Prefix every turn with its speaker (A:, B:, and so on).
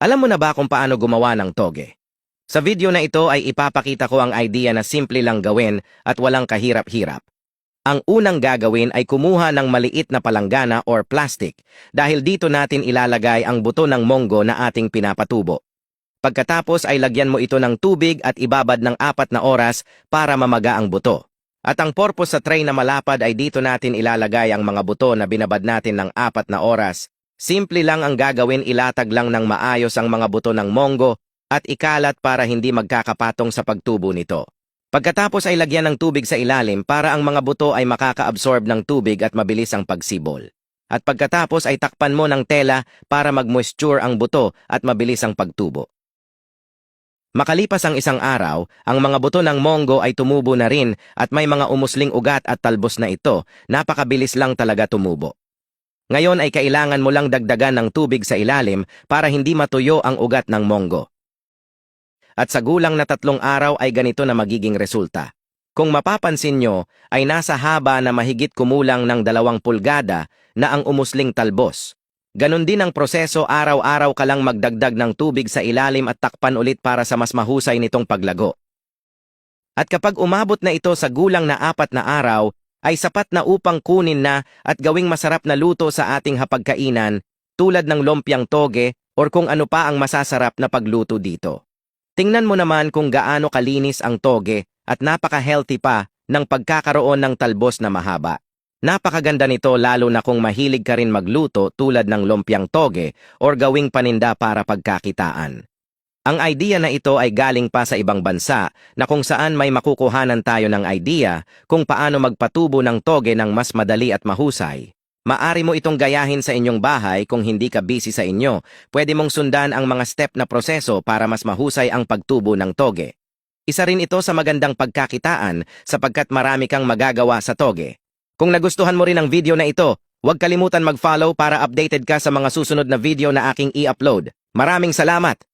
A: Alam mo na ba kung paano gumawa ng toge? Sa video na ito ay ipapakita ko ang idea na simple lang gawin at walang kahirap-hirap. Ang unang gagawin ay kumuha ng maliit na palanggana or plastic dahil dito natin ilalagay ang buto ng monggo na ating pinapatubo. Pagkatapos ay lagyan mo ito ng tubig at ibabad ng 4 na oras para mamaga ang buto. At ang purpose sa tray na malapad ay dito natin ilalagay ang mga buto na binabad natin ng 4 na oras. Simple lang ang gagawin, ilatag lang ng maayos ang mga buto ng monggo at ikalat para hindi magkakapatong sa pagtubo nito. Pagkatapos ay lagyan ng tubig sa ilalim para ang mga buto ay makaka-absorb ng tubig at mabilis ang pagsibol. At pagkatapos ay takpan mo ng tela para mag-moisture ang buto at mabilis ang pagtubo. Makalipas ang 1 araw, ang mga buto ng monggo ay tumubo na rin at may mga umusling ugat at talbos na ito. Napakabilis lang talaga tumubo. Ngayon ay kailangan mo lang dagdagan ng tubig sa ilalim para hindi matuyo ang ugat ng monggo. At sa gulang na 3 araw ay ganito na magiging resulta. Kung mapapansin nyo, ay nasa haba na mahigit kumulang ng 2 pulgada na ang umusling talbos. Ganon din ang proseso, araw-araw ka lang magdagdag ng tubig sa ilalim at takpan ulit para sa mas mahusay nitong paglago. At kapag umabot na ito sa gulang na 4 na araw, ay sapat na upang kunin na at gawing masarap na luto sa ating hapagkainan tulad ng lumpiang toge or kung ano pa ang masasarap na pagluto dito. Tingnan mo naman kung gaano kalinis ang toge at napaka-healthy pa ng pagkakaroon ng talbos na mahaba. Napakaganda nito lalo na kung mahilig ka rin magluto tulad ng lumpiang toge or gawing paninda para pagkakitaan. Ang idea na ito ay galing pa sa ibang bansa na kung saan may makukuhanan tayo ng idea kung paano magpatubo ng toge ng mas madali at mahusay. Maari mo itong gayahin sa inyong bahay kung hindi ka busy sa inyo. Pwede mong sundan ang mga step na proseso para mas mahusay ang pagtubo ng toge. Isa rin ito sa magandang pagkakitaan sapagkat marami kang magagawa sa toge. Kung nagustuhan mo rin ang video na ito, huwag kalimutan mag-follow para updated ka sa mga susunod na video na aking i-upload. Maraming salamat!